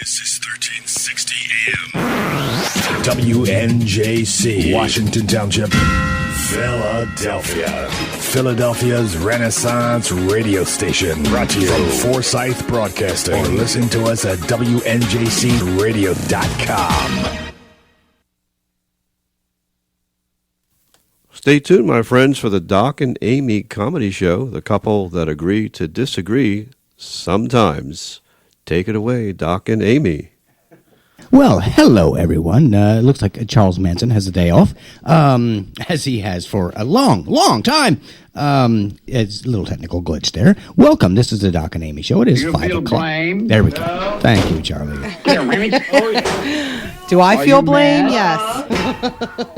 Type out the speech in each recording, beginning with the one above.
This is 1360 AM. WNJC, Washington Township, Philadelphia. Philadelphia's Renaissance radio station. Brought to you from Forsyth Broadcasting. Or listen to us at WNJCradio.com. Stay tuned, my friends, for the Doc and Amy comedy show, the couple that agree to disagree sometimes. Take it away, Doc and Amy. Well, hello, everyone. It looks like Charles Manson has a day off, as he has for a long, long time. It's a little technical glitch there. Welcome. This is the Doc and Amy show. It is 5 o'clock. Blame? There we go. Thank you, Charlie. Do I feel blame? Yes.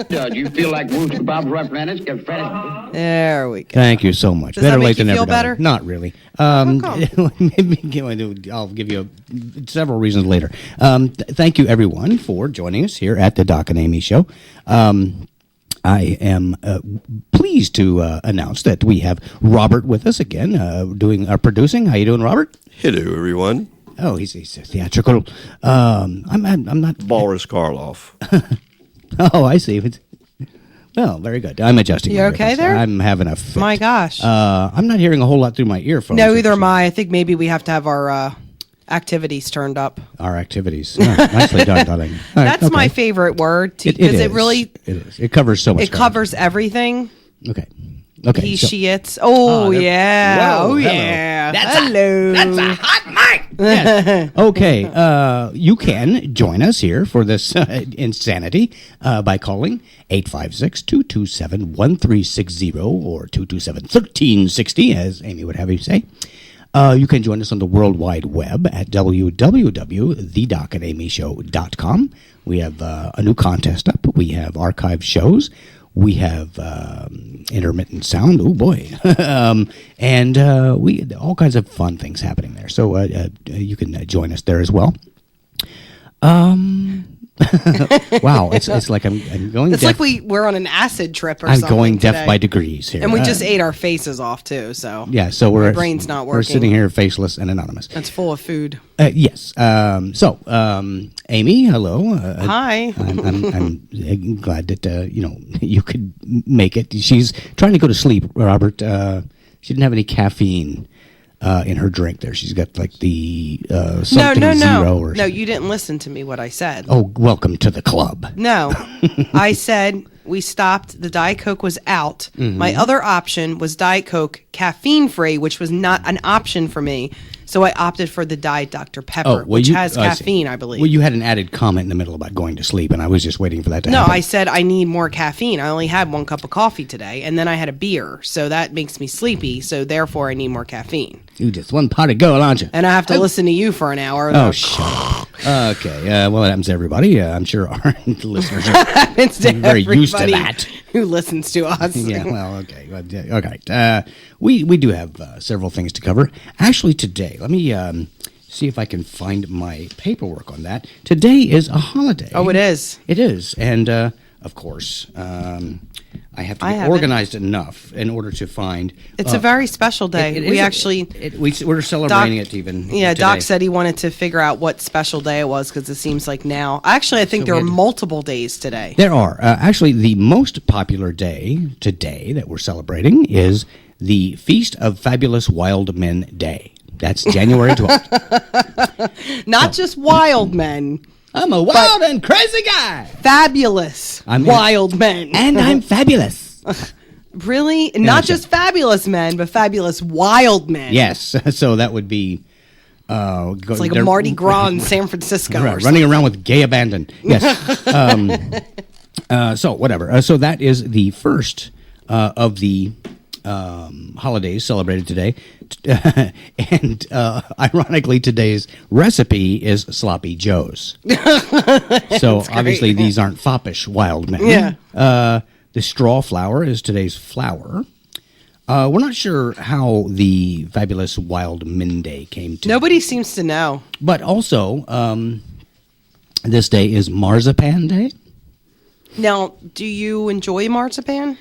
Do you feel like Wooster Bob's referendum? There we go. Thank you so much. Does Better that make late than you never feel better? done. Not really. come? Maybe I'll give you several reasons later. Thank you, everyone, for joining us here at the Doc and Amy show. I am pleased to announce that we have Robert with us again, doing our producing. How you doing, Robert? Hello, everyone. Oh, he's theatrical. I'm not. Boris Karloff. Oh, I see. Well, very good. I'm adjusting. You my okay rhythms. there? I'm having a fit. My gosh. I'm not hearing a whole lot through my earphones. No, either am I. I think maybe we have to have our activities turned up. Our activities. Oh, nicely done, darling. All right, That's okay. my favorite word because it really It is. It covers so much. it covers everything. Okay. Okay. He, so- she, it's. Oh, Whoa, yeah. Oh, hello. yeah. That's hello. That's a hot mic. Yes. Okay. You can join us here for this insanity by calling 856-227-1360 or 227-1360, as Amy would have you say. You can join us on the World Wide Web at www.thedocandamyshow.com. We have a new contest up. We have archived shows. We have intermittent sound. Oh boy, and we all kinds of fun things happening there. So you can join us there as well. Wow, it's like I'm going. It's deaf. like we're on an acid trip or I'm something. going deaf today. by degrees here, And we just ate our faces off, too. So yeah. So my brain's not We're working. sitting here faceless and anonymous. It's full of food. Yes. Amy, hello. Hi. I'm glad that you could make it. She's trying to go to sleep, Robert. She didn't have any caffeine in her drink. There, she's got like the something zero or No, you didn't listen to me. What I said. Oh, welcome to the club. No, I said we stopped. The Diet Coke was out. Mm-hmm. My other option was Diet Coke caffeine free, which was not an option for me. So I opted for the Diet Dr. Pepper, which has caffeine, I believe. Well, you had an added comment in the middle about going to sleep, and I was just waiting for that to No, happen. I said I need more caffeine. I only had 1 cup of coffee today, and then I had a beer, so that makes me sleepy. So therefore, I need more caffeine. You just one pot of girl, aren't you? And I have to listen to you for an hour. Oh, shut up. Okay. Well, that happens to everybody. I'm sure our listeners are Happens to very used to everybody that. who listens to us. Yeah, well, okay. Okay. We do have several things to cover. Actually, today, let me see if I can find my paperwork on that. Today is a holiday. Oh, it is. It is. And, of course, I have to be organized enough in order to find... It's a very special day. We're celebrating it even Yeah, today. Doc said he wanted to figure out what special day it was because it seems like now... Actually, I think there are multiple days today. There are. Actually, the most popular day today that we're celebrating is the Feast of Fabulous Wild Men Day. That's January 12th. Not just wild men. I'm a wild and crazy guy. Fabulous wild men. And I'm fabulous. Really? Not just fabulous men, but fabulous wild men. Yes. So that would be... It's like a Mardi Gras in San Francisco. Right, running around with gay abandon. Yes. So whatever. So that is the first of the holidays celebrated today. And ironically, today's recipe is Sloppy Joe's. So obviously these aren't foppish wild men. Yeah. The straw flour is today's flour. We're not sure how the Fabulous Wild Men Day came to. Nobody seems to know. But also, this day is Marzipan Day. Now, do you enjoy marzipan?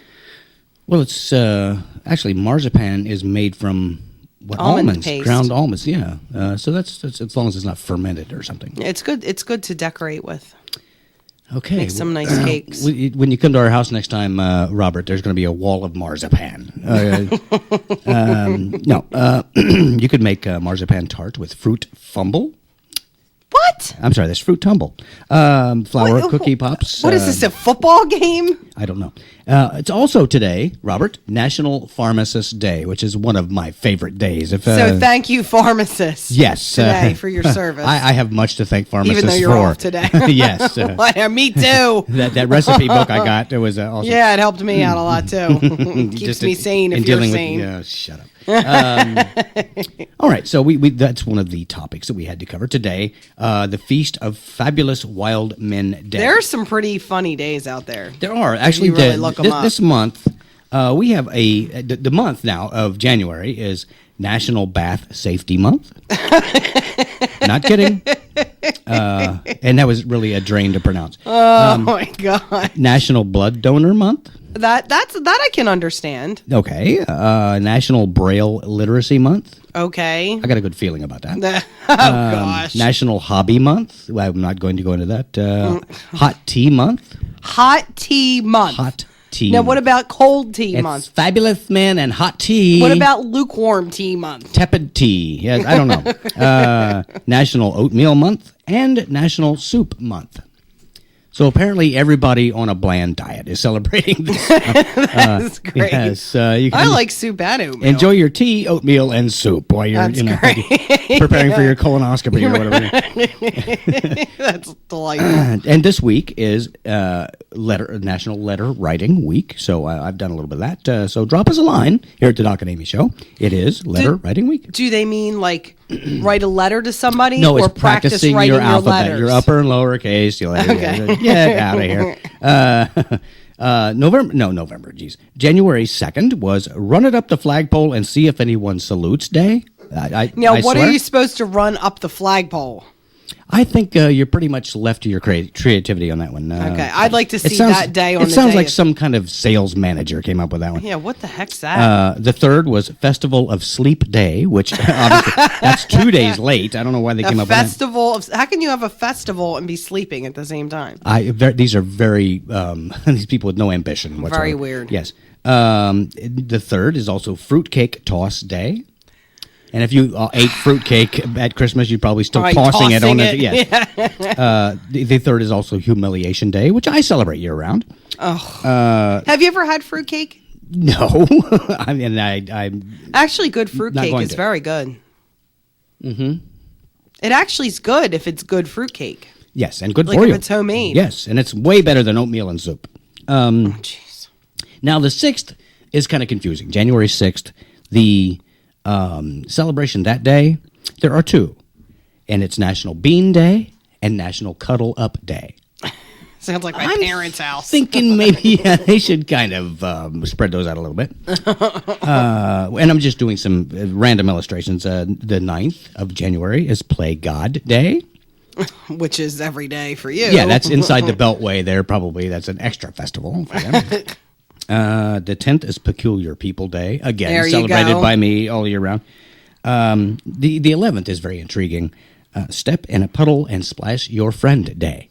Well, it's actually marzipan is made from What almond paste. Ground almonds, yeah. So that's as long as it's not fermented or something. It's good. It's good to decorate with. Okay. Make some nice cakes. When you come to our house next time, Robert, there's going to be a wall of marzipan. You could make marzipan tart with fruit fumble. What? I'm sorry, that's fruit tumble. Flour cookie pops. What is this, a football game? I don't know. It's also today, Robert, National Pharmacist Day, which is one of my favorite days. So thank you, pharmacists. Yes. Today for your service. I have much to thank pharmacists for. Even though you're off today. Yes. Me too. That recipe book I got, it was awesome. Yeah, it helped me out a lot too. Keeps me sane if you're sane. Yeah, shut up. All right, so we that's one of the topics that we had to cover today. The Feast of Fabulous Wild Men Day. There are some pretty funny days out there. There are actually. You really look 'em up. This month, we have the month now of January is National Bath Safety Month. Not kidding. And that was really a drain to pronounce. Oh my God. National Blood Donor Month. That I can understand. Okay. National Braille Literacy Month. Okay. I got a good feeling about that. Gosh. National Hobby Month. Well, I'm not going to go into that. Hot Tea Month. Hot Tea Month. Hot Tea. Now, what about Cold Tea It's Month? Fabulous Men and Hot Tea. What about Lukewarm Tea Month? Tepid Tea. Yes, I don't know. National Oatmeal Month and National Soup Month. So apparently everybody on a bland diet is celebrating this. That's great. Yes, you can I like soup and oatmeal. enjoy your tea, oatmeal, and soup while you're preparing for your colonoscopy or whatever. That's delightful. And this week is National Letter Writing Week. So I've done a little bit of that. So drop us a line here at the Doc and Amy Show. It is Letter Writing Week. Do they mean like write a letter to somebody? No, or it's practicing writing your alphabet, letters? your upper and lower case. Get out of here. November. Geez, January 2nd was Run It Up the Flagpole and See If Anyone Salutes Day. Now, what are you supposed to run up the flagpole? I think you're pretty much left to your creativity on that one. Okay, I'd like to see that day on the It sounds day like of- some kind of sales manager came up with that one. Yeah, what the heck's that? The third was Festival of Sleep Day, which obviously that's 2 days late. I don't know why they came up with that. Festival of how can you have a festival and be sleeping at the same time? These are very these people with no ambition whatsoever. Very weird. Yes. The third is also Fruitcake Toss Day. And if you ate fruitcake at Christmas, you're probably still tossing it on it. Yes. The third is also Humiliation Day, which I celebrate year round. Oh. Have you ever had fruitcake? No. I mean, I'm actually good fruitcake is very good. Mm-hmm. It actually is good if it's good fruitcake. Yes, and good like for if you. It's homemade. Yes, and it's way better than oatmeal and soup. Jeez. Now the 6th is kind of confusing. January 6th, the celebration that day, there are two, and it's National Bean Day and National Cuddle Up Day. Sounds like my parents' house. Thinking maybe they should kind of spread those out a little bit. And I'm just doing some random illustrations. The 9th of January is Play God Day. Which is every day for you. Yeah, that's inside the Beltway there. Probably that's an extra festival for them. The 10th is Peculiar People Day. Again, there celebrated by me all year round. The 11th is very intriguing. Step in a Puddle and Splash Your Friend Day.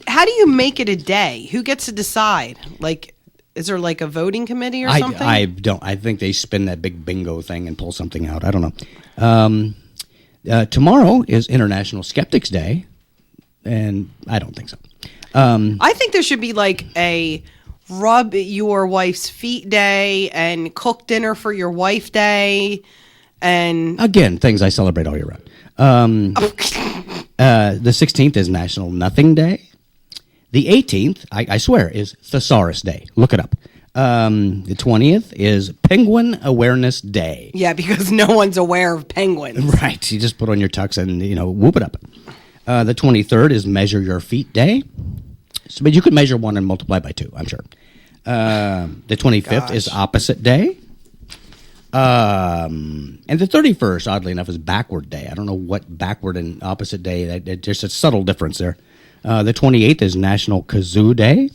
How do you make it a day? Who gets to decide? Like, is there like a voting committee or something? I don't. I think they spin that big bingo thing and pull something out. I don't know. Tomorrow is International Skeptics Day, and I don't think so. I think there should be like a rub your wife's feet day and cook dinner for your wife day. And again, things I celebrate all year round. The 16th is National Nothing Day. The 18th, I swear, is Thesaurus Day. Look it up. The 20th is Penguin Awareness Day. Yeah, because no one's aware of penguins. Right. You just put on your tux and, whoop it up. The 23rd is Measure Your Feet Day. So, but you could measure one and multiply by 2, I'm sure. The 25th is Opposite Day. And the 31st, oddly enough, is Backward Day. I don't know what backward and opposite day. There's a subtle difference there. The 28th is National Kazoo Day.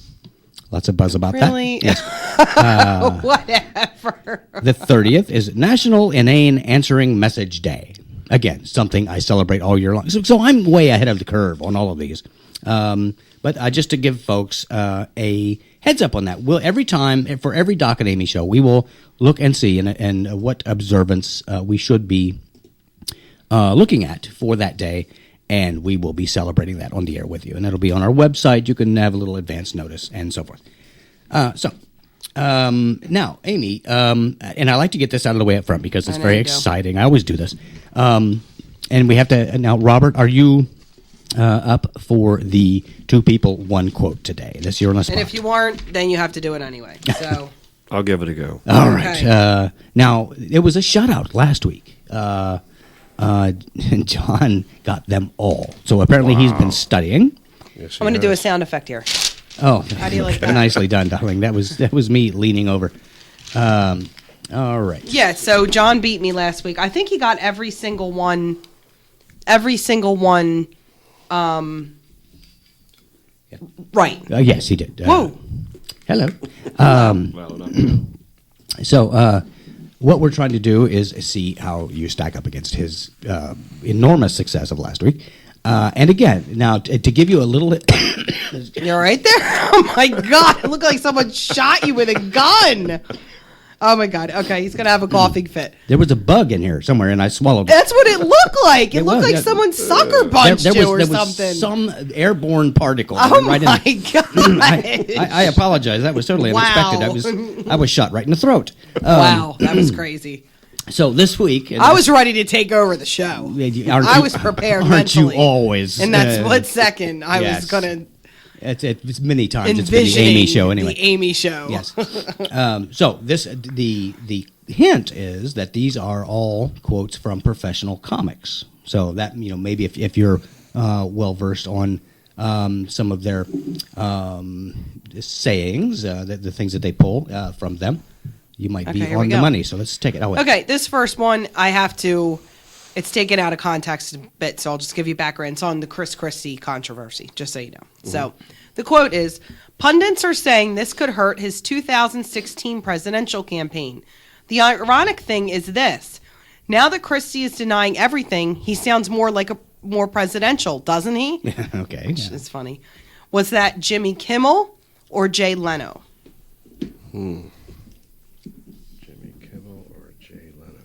Lots of buzz about Really? that. Yes. Whatever. The 30th is National Inane Answering Message Day. Again, something I celebrate all year long. So I'm way ahead of the curve on all of these. But just to give folks a heads up on that, every time, for every Doc and Amy show, we will look and see and what observance we should be looking at for that day. And we will be celebrating that on the air with you. And that'll be on our website. You can have a little advance notice and so forth. Now, Amy, and I like to get this out of the way up front because it's I know very you do. exciting. I always do this. And we have to, now, Robert, are you up for the two people, one quote today? This you're on the spot. And if you aren't, then you have to do it anyway. So I'll give it a go. All right. Okay. Now, it was a shutout last week. John got them all. So apparently he's been studying. Yes, I'm going to he do a has. sound effect here. Oh, How do you like that? Nicely done, darling. That was me leaning over. All right. Yeah, so John beat me last week. I think he got every single one. Right. Yes, he did. Whoa. Hello. Well enough. So what we're trying to do is see how you stack up against his enormous success of last week. And again, now to give you a little... You're right there? Oh my God. It looked like someone shot you with a gun. Oh my God. Okay, he's going to have a coughing fit. There was a bug in here somewhere, and I swallowed it. That's what it looked like. It It looked was, like yeah. someone sucker punched you or there something. was some airborne particle. that Oh went right my in. God. I apologize. That was totally Wow. unexpected. I was shot right in the throat. Wow, that was crazy. So this week, and I was ready to take over the show. Aren't I you- was prepared aren't mentally. you always? In that split second, I yes. was going to It's many times. It's been the envision Amy show anyway. The Amy show. Yes. So the hint is that these are all quotes from professional comics. So that maybe if you're well versed on some of their sayings, the things that they pull from them, you might Okay, be here we on the go. money. So let's take it away. Okay, this first one, it's taken out of context a bit, so I'll just give you background. It's on the Chris Christie controversy, just so you know. So the quote is, pundits are saying this could hurt his 2016 presidential campaign. The ironic thing is this. Now that Christie is denying everything, he sounds more presidential, doesn't he? Okay. Which is funny. Was that Jimmy Kimmel or Jay Leno? Jimmy Kimmel or Jay Leno?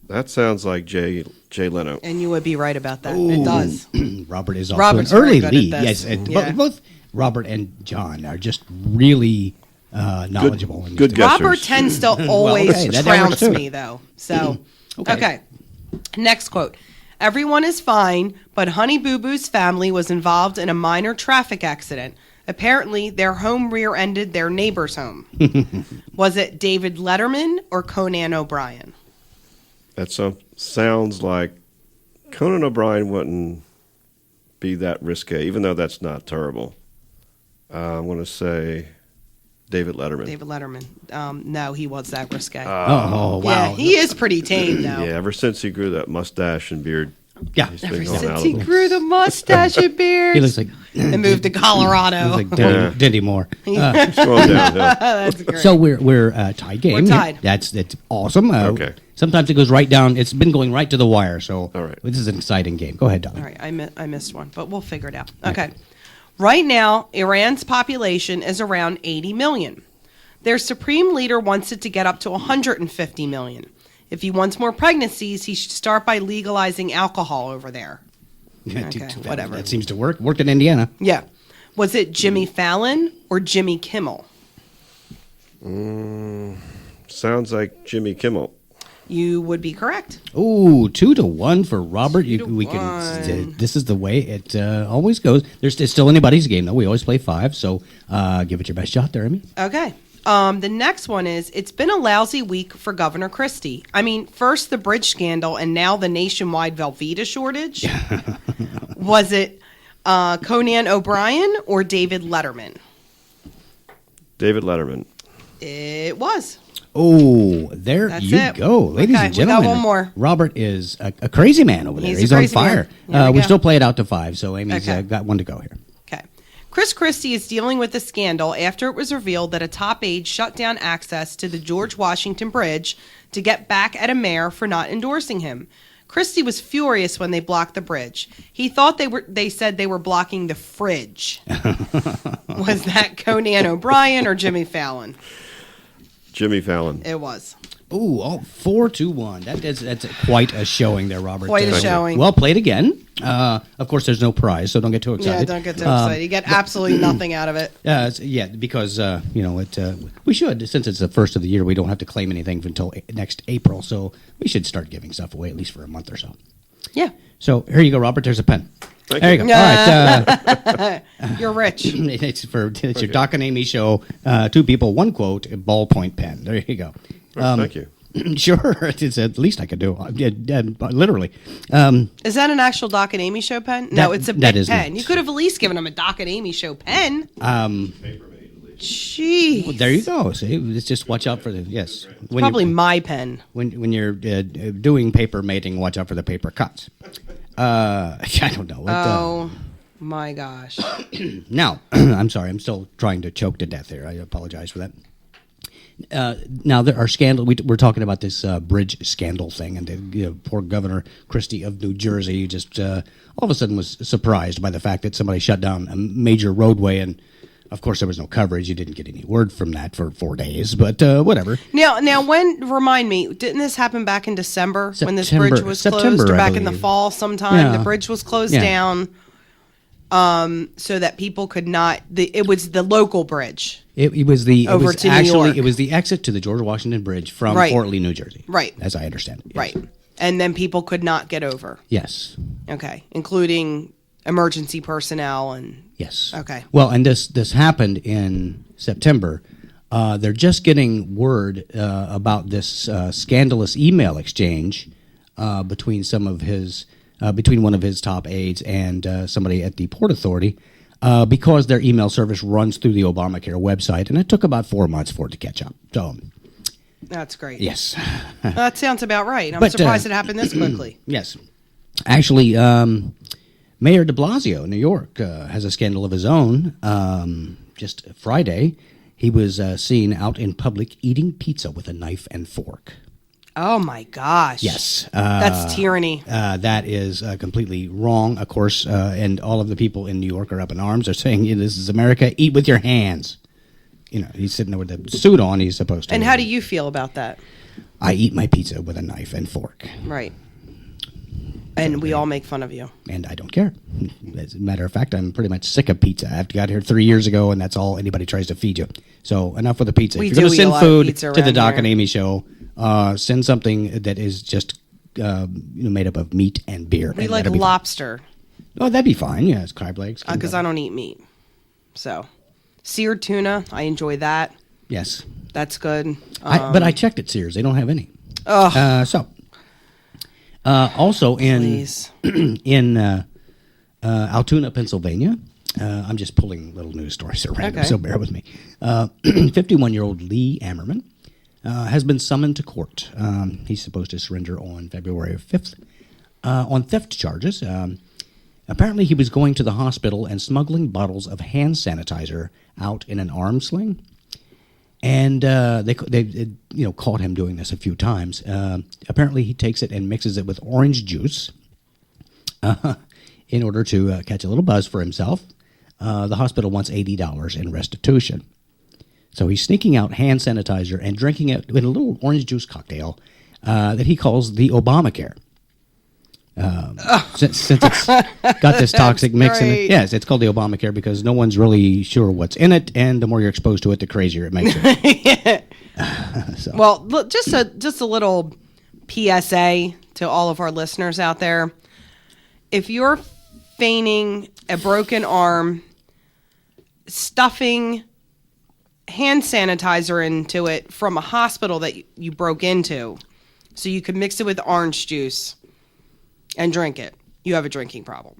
That sounds like Jay Leno. And you would be right about that. It does. Robert is off Robert's to an early very good at lead. this. Yes, and Yeah. both Robert and John are just really knowledgeable. in good these guess. Robert Guessers. tends to always okay, that works trounce too. me, though. So, Okay. okay. Next quote. Everyone is fine, but Honey Boo Boo's family was involved in a minor traffic accident. Apparently, their home rear-ended their neighbor's home. Was it David Letterman or Conan O'Brien? That sounds like Conan O'Brien wouldn't be that risque, even though that's not terrible. I want to say David Letterman. David Letterman. No, he was that risque. Oh, wow. Yeah, he is pretty tame, though. Yeah, ever since he grew that mustache and beard, Yeah. he's been Ever going since out he of grew the mustache and beard. He looks like and moved to Colorado. like Dindy Moore. It's going downhill. That's great. So we're tied game. We're tied. That's awesome. Okay. Sometimes it goes right down. It's been going right to the wire. So All right. this is an exciting game. Go ahead, Don. All right, I missed one, but we'll figure it out. Okay. Right now, Iran's population is around 80 million. Their supreme leader wants it to get up to 150 million. If he wants more pregnancies, he should start by legalizing alcohol over there. Okay, whatever. That seems to work. Worked in Indiana. Yeah. Was it Jimmy Fallon or Jimmy Kimmel? Sounds like Jimmy Kimmel. You would be correct. Ooh, 2-1 for Robert. to We one. can. This is the way it always goes. It's still anybody's game though. We always play 5. So give it your best shot there, Amy. Okay. The next one is, it's been a lousy week for Governor Christie. I mean, first the bridge scandal and now the nationwide Velveeta shortage. Was it Conan O'Brien or David Letterman? David Letterman. It was. Oh, there That's you it. go, ladies Okay, and we got gentlemen. one more. Robert is a crazy man over there. He's a He's on crazy man. fire. Here we We go. still play it out to 5, so Amy's Okay. got one to go here. Okay. Chris Christie is dealing with a scandal after it was revealed that a top aide shut down access to the George Washington Bridge to get back at a mayor for not endorsing him. Christie was furious when they blocked the bridge. He thought they said they were blocking the fridge. Was that Conan O'Brien or Jimmy Fallon? Jimmy Fallon. It was. Ooh, 4-1. That's quite a showing there, Robert. Quite a showing. Well played again. Of course, there's no prize, so don't get too excited. Yeah, don't get too excited. You get absolutely nothing out of it. Yeah, because we should, since it's the first of the year, we don't have to claim anything until next April, so we should start giving stuff away at least for a month or so. Yeah. So here you go, Robert. There's a pen. There you go. All right. You're rich. It's your Doc and Amy show. 2 people, 1 quote, a ballpoint pen. There you go. Thank you. Sure, it's at least I could do. Literally. Is that an actual Doc and Amy show pen? No, it's a that big is pen. not. You could have at least given them a Doc and Amy show pen. Jeez. There you go. See, let's just watch out for the yes. Probably my pen. When you're doing paper mating, watch out for the paper cuts. I don't know. Oh my gosh. Now, I'm sorry. I'm still trying to choke to death here. I apologize for that. Now there are scandal. We're talking about this bridge scandal thing, and poor Governor Christie of New Jersey just all of a sudden was surprised by the fact that somebody shut down a major roadway, and of course there was no coverage. You didn't get any word from that for 4 days, but whatever. Now, remind me, didn't this happen back in December when this bridge was September, closed, or I back in the believe. fall sometime? Yeah. The bridge was closed Yeah. down, so that people could not. It was the local bridge. It was the Over it was to New actually York. it was the exit to the George Washington Bridge from Right. Fort Lee, New Jersey. Right. As I understand it. Yes. Right. And then people could not get over. Yes. Okay. Including emergency personnel and. Yes. Okay. Well, and this happened in September. They're just getting word about this scandalous email exchange between between one of his top aides and somebody at the Port Authority, because their email service runs through the Obamacare website, and it took about 4 months for it to catch up. So, That's great. yes, That sounds about right. I'm But, surprised it happened this quickly. yes. Actually, Mayor de Blasio, New York, has a scandal of his own. Just Friday, he was seen out in public eating pizza with a knife and fork. Oh my gosh. Yes. That's tyranny. That is completely wrong, of course, and all of the people in New York are up in arms. They're saying, this is America, eat with your hands. He's sitting there with a suit on, he's supposed to. And how do you feel about that? I eat my pizza with a knife and fork, Right. And we all make fun of you. and I don't care. As a matter of fact, I'm pretty much sick of pizza. I got here 3 years ago, and that's all anybody tries to feed you. So enough with the pizza. We If you're going do to eat a send lot of food pizza to the around Doc here. and Amy show, send something that is just made up of meat and beer. We and like that'll be fine. lobster Oh, that'd be fine. Yeah, it's crab legs. because I don't eat meat. So, seared tuna, I enjoy that. Yes. That's good. But I checked at Sears. They don't have any. Oh, Also please. in Altoona, Pennsylvania, I'm just pulling little news stories at random, Okay. so bear with me. 51-year-old Lee Ammerman has been summoned to court. He's supposed to surrender on February 5th on theft charges. Apparently, he was going to the hospital and smuggling bottles of hand sanitizer out in an arm sling. And they caught him doing this a few times. Apparently, he takes it and mixes it with orange juice in order to catch a little buzz for himself. The hospital wants $80 in restitution. So he's sneaking out hand sanitizer and drinking it with a little orange juice cocktail that he calls the Obamacare. Since it's got this toxic mix in it. great. Yes, it's called the Obamacare because no one's really sure what's in it, and the more you're exposed to it, the crazier it makes it. Well, look, just a little PSA to all of our listeners out there. If you're feigning a broken arm, stuffing hand sanitizer into it from a hospital that you broke into, so you could mix it with orange juice and drink it, you have a drinking problem.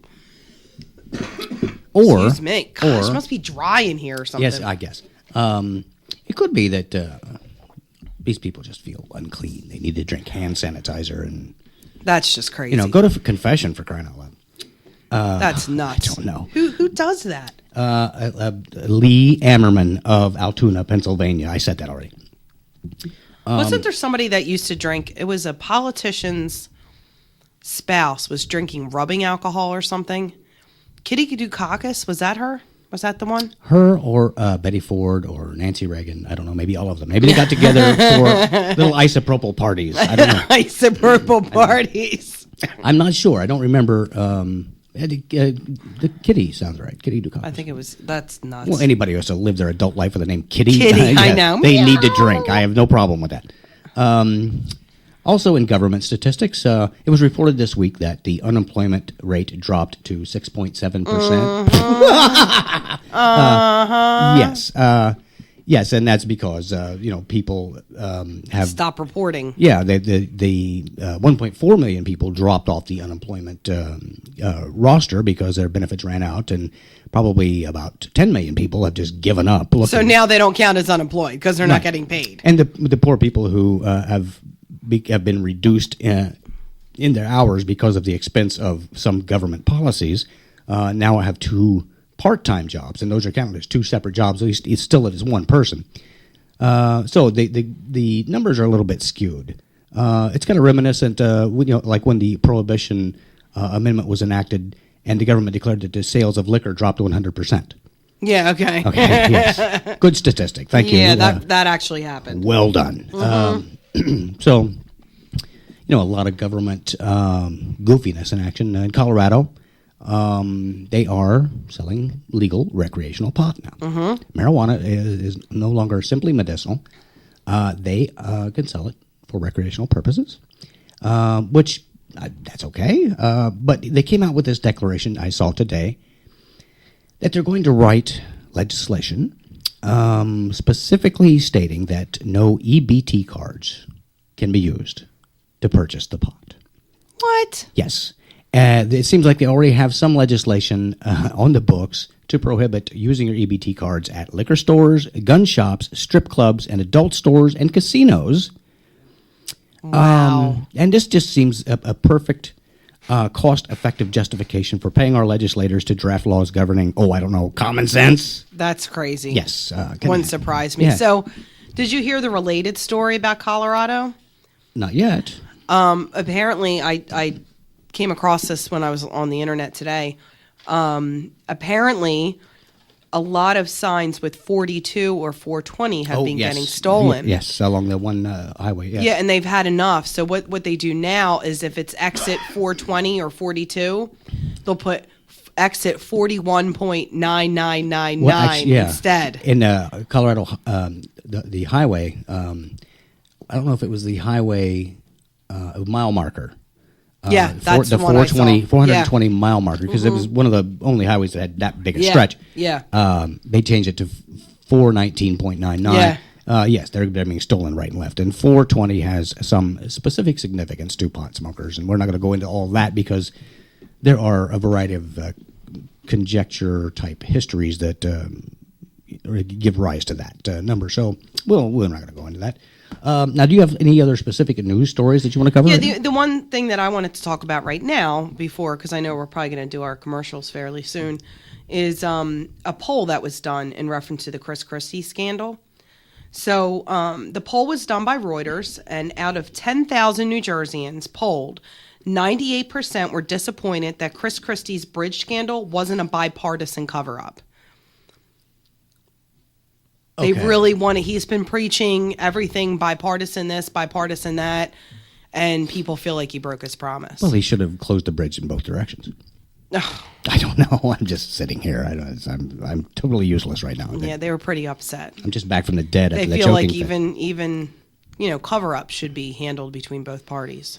Or, Excuse me. Gosh, or- it must be dry in here or something. yes, I guess. It could be that these people just feel unclean. They need to drink hand sanitizer and, That's just crazy. go to confession for crying out loud. That's nuts. I don't know. Who does that? Lee Ammerman of Altoona, Pennsylvania. I said that already. Wasn't there somebody that used to drink? It was a politician's spouse was drinking rubbing alcohol or something. Kitty Dukakis, was that her? Was that the one? Her or Betty Ford or Nancy Reagan. I don't know. Maybe all of them. Maybe they got together for little isopropyl parties. I don't know. Isopropyl parties. I'm not sure. I don't remember. The Kitty sounds right. Kitty Dukakis. I think it was. That's nuts. Well, anybody who has to live their adult life with the name Kitty. Kitty, I know. They need to drink. I have no problem with that. Also in government statistics, it was reported this week that the unemployment rate dropped to 6.7%. Yes. Yes, and that's because, people have... Stop reporting. Yeah, the 1.4 million people dropped off the unemployment roster because their benefits ran out, and probably about 10 million people have just given up. So now they don't count as unemployed because they're not getting paid. And the poor people who have been reduced in their hours because of the expense of some government policies now have two part-time jobs, and those are counted as two separate jobs. At least it's still as one person. So the numbers are a little bit skewed. It's kind of reminiscent, like when the Prohibition Amendment was enacted, and the government declared that the sales of liquor dropped to 100%. Yeah. Okay. Okay. Yes. Good statistic. Thank you. Yeah, that actually happened. Well done. So, a lot of government goofiness in action in Colorado. They are selling legal recreational pot now. Marijuana is no longer simply medicinal. They can sell it for recreational purposes, which that's okay. But they came out with this declaration I saw today that they're going to write legislation specifically stating that no EBT cards can be used to purchase the pot. What? Yes. It seems like they already have some legislation on the books to prohibit using your EBT cards at liquor stores, gun shops, strip clubs, and adult stores and casinos. Wow. And this just seems a perfect cost-effective justification for paying our legislators to draft laws governing, common sense. That's crazy. Yes. Wouldn't surprise me. Yeah. So, did you hear the related story about Colorado? Not yet. Apparently, I came across this when I was on the internet today. Apparently, a lot of signs with 42 or 420 have been getting stolen. Yes, along the one highway. Yes. Yeah, and they've had enough. So what they do now is if it's exit 420 or 42, they'll put exit 41.9999 instead. In Colorado, the highway, I don't know if it was the highway mile marker. That's the the one I saw. 420 mile marker, because it was one of the only highways that had that big a stretch. Yeah. They changed it to 419.99. Yeah. Yes, they're being stolen right and left. And 420 has some specific significance to pot smokers, and we're not going to go into all that because there are a variety of conjecture-type histories that give rise to that number. So we're not going to go into that. Now, do you have any other specific news stories that you want to cover? Yeah, the one thing that I wanted to talk about right now, because I know we're probably going to do our commercials fairly soon, is a poll that was done in reference to the Chris Christie scandal. So the poll was done by Reuters, and out of 10,000 New Jerseyans polled, 98% were disappointed that Chris Christie's bridge scandal wasn't a bipartisan cover-up. They really want to. He's been preaching everything bipartisan this, bipartisan that, and people feel like he broke his promise. Well, he should have closed the bridge in both directions. I don't know. I'm just sitting here. I'm totally useless right now. Yeah, they were pretty upset. I'm just back from the dead. They after feel like thing. even cover up should be handled between both parties.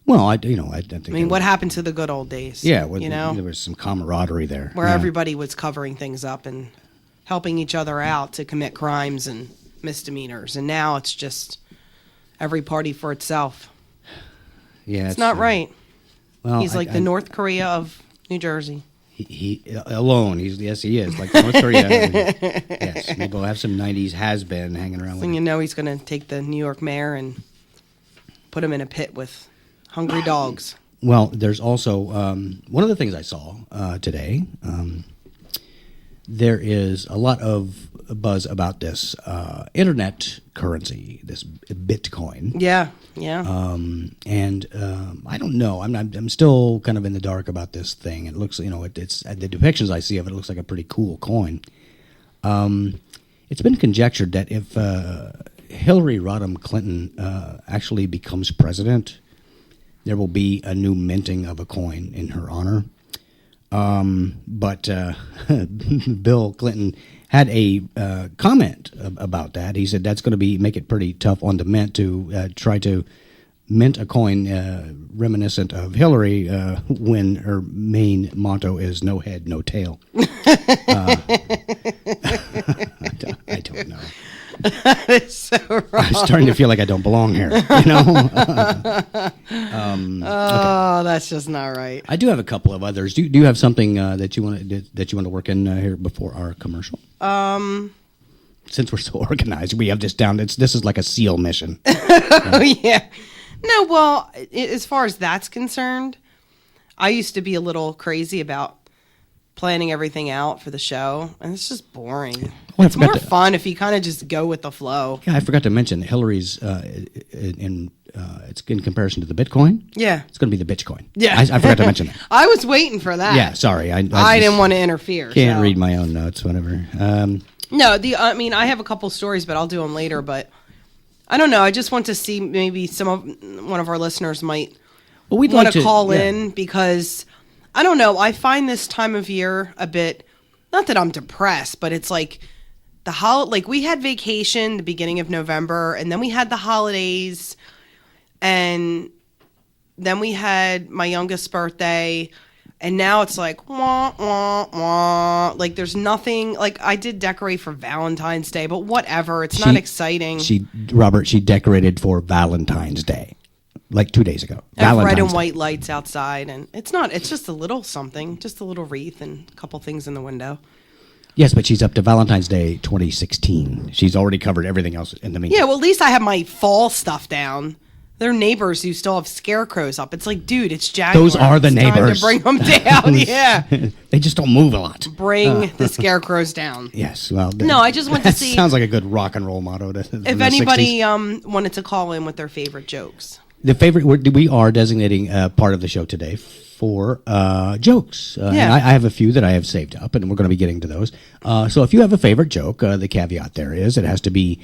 Well, I think. I mean, what happened to the good old days? Yeah, there was some camaraderie there, where everybody was covering things up and helping each other out to commit crimes and misdemeanors, and now it's just every party for itself. Yeah, it's not right. Well, he's like the North Korea of New Jersey. He alone. He is like North Korea. Yes, maybe we'll have some '90s has-been hanging around. And he's going to take the New York mayor and put him in a pit with hungry dogs. Well, there's also one of the things I saw today. there is a lot of buzz about this internet currency, this Bitcoin. Yeah. And I don't know. I'm still kind of in the dark about this thing. It looks, it's the depictions I see of it looks like a pretty cool coin. It's been conjectured that if Hillary Rodham Clinton actually becomes president, there will be a new minting of a coin in her honor. But Bill Clinton had a comment about that. He said that's going to make it pretty tough on the mint to try to mint a coin reminiscent of Hillary when her main motto is "no head, no tail." I don't know. That is so wrong. I'm starting to feel like I don't belong here. Oh, that's just not right. I do have a couple of others. Do you have something that you want to work in here before our commercial? Since we're so organized, we have this down. This is like a SEAL mission. Oh, yeah. No, well, as far as that's concerned, I used to be a little crazy about planning everything out for the show, and it's just boring. Well, it's more fun if you kind of just go with the flow. Yeah, I forgot to mention Hillary's it's in comparison to the Bitcoin. Yeah, it's going to be the Bitcoin. Yeah, I forgot to mention that. I was waiting for that. Yeah, sorry, I didn't want to interfere. Can't read my own notes, whatever. No, I have a couple stories, but I'll do them later. But I don't know. I just want to see maybe one of our listeners might want to call in because I don't know. I find this time of year a bit, not that I'm depressed, but it's like like we had vacation the beginning of November, and then we had the holidays, and then we had my youngest birthday, and now it's like wah wah wah. Like there's nothing. Like I did decorate for Valentine's Day, but whatever. It's not exciting. She decorated for Valentine's Day. Like 2 days ago. I have red and white lights outside, and it's just a little something, just a little wreath and a couple things in the window. Yes, but she's up to Valentine's Day 2016. She's already covered everything else in the meantime. Yeah, well, at least I have my fall stuff down. There are neighbors who still have scarecrows up. It's like, dude, it's January. Those are the neighbors. Time to bring them down, yeah. They just don't move a lot. Bring the scarecrows down. Yes, well. No, I just want to see. Sounds like a good rock and roll motto. If anybody wanted to call in with their favorite jokes. The favorite, we are designating part of the show today for jokes. And I have a few that I have saved up, and we're going to be getting to those. So if you have a favorite joke, the caveat there is it has to be